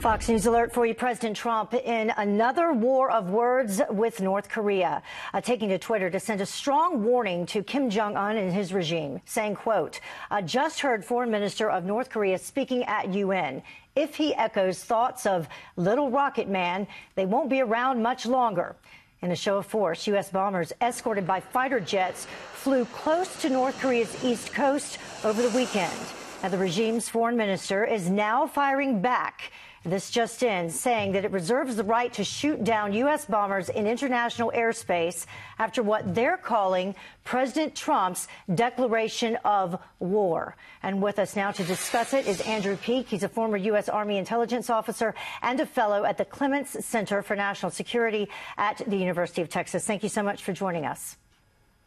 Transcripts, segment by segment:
Fox News alert for you. President Trump in another war of words with North Korea, taking to Twitter to send a strong warning to Kim Jong-un and his regime, saying, quote, just heard Foreign Minister of North Korea speaking at UN. If he echoes thoughts of Little Rocket Man, they won't be around much longer. In a show of force, U.S. bombers escorted by fighter jets flew close to North Korea's east coast over the weekend. And the regime's foreign minister is now firing back. This just in, saying that it reserves the right to shoot down U.S. bombers in international airspace after what they're calling President Trump's declaration of war. And with us now to discuss it is Andrew Peek. He's a former U.S. Army intelligence officer and a fellow at the Clements Center for National Security at the University of Texas. Thank you so much for joining us.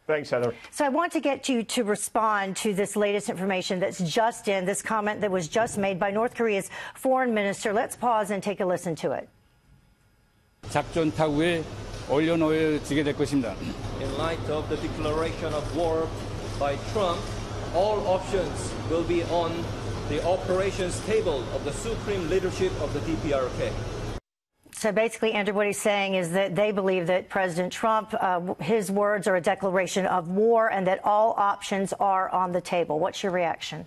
Thanks, Heather. So I want to get you to respond to this latest information that's just in, this comment that was just made by North Korea's foreign minister. Let's pause and take a listen to it. 작전 타구에 올려놓여지게 될 것입니다. In light of the declaration of war by Trump, all options will be on the operations table of the supreme leadership of the DPRK. So basically, Andrew, what he's saying is that they believe that President Trump, his words are a declaration of war and that all options are on the table. What's your reaction?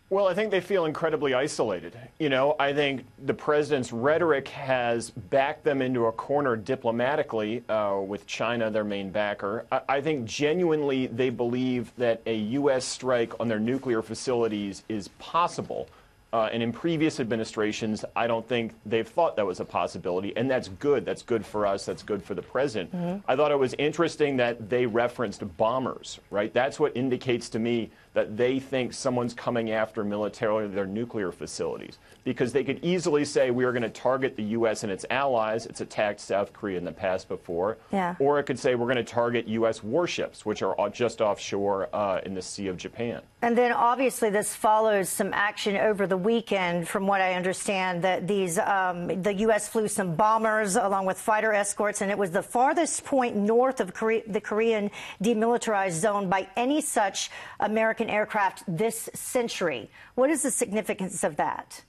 Well, I think they feel incredibly isolated. You know, I think the president's rhetoric has backed them into a corner diplomatically with China, their main backer. I think genuinely they believe that a U.S. strike on their nuclear facilities is possible. And in previous administrations, I don't think they've thought that was a possibility. And that's good. That's good for us. That's good for the president. I thought it was interesting that they referenced bombers, right? That's what indicates to me that they think someone's coming after militarily their nuclear facilities. Because they could easily say we are going to target the U.S. and its allies. It's attacked South Korea in the past before. Yeah. Or it could say we're going to target U.S. warships, which are just offshore in the Sea of Japan. And then obviously this follows some action over the weekend, from what I understand, that these the U.S. flew some bombers along with fighter escorts, and it was the farthest point north of the Korean demilitarized zone by any such American aircraft this century. What is the significance of that?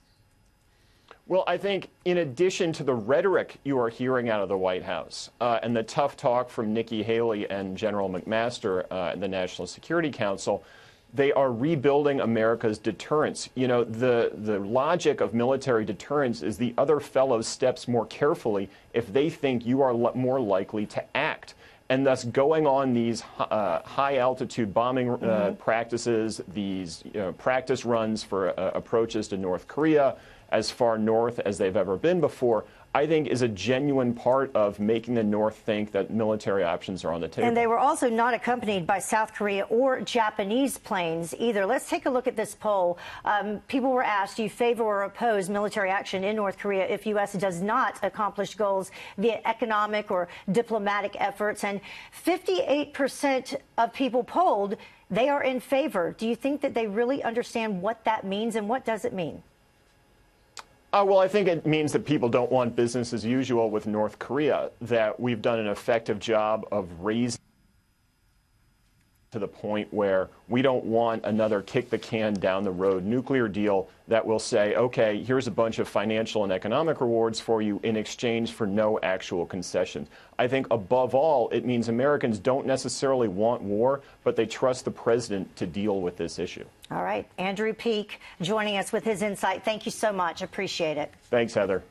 Well, I think in addition to the rhetoric you are hearing out of the White House and the tough talk from Nikki Haley and General McMaster in the National Security Council, they are rebuilding America's deterrence. You know, the logic of military deterrence is the other fellow steps more carefully if they think you are more likely to act. And thus going on these high-altitude bombing practices, these practice runs for approaches to North Korea, as far north as they've ever been before, I think is a genuine part of making the North think that military options are on the table. And they were also not accompanied by South Korea or Japanese planes either. Let's take a look at this poll. People were asked, do you favor or oppose military action in North Korea if U.S. does not accomplish goals via economic or diplomatic efforts? And 58% of people polled, they are in favor. Do you think that they really understand what that means, and what does it mean? Well, I think it means that people don't want business as usual with North Korea, that we've done an effective job of raising to the point where we don't want another kick the can down the road nuclear deal that will say, okay, here's a bunch of financial and economic rewards for you in exchange for no actual concessions. I think above all, it means Americans don't necessarily want war, but they trust the president to deal with this issue. All right. Andrew Peek joining us with his insight. Thank you so much. Appreciate it. Thanks, Heather.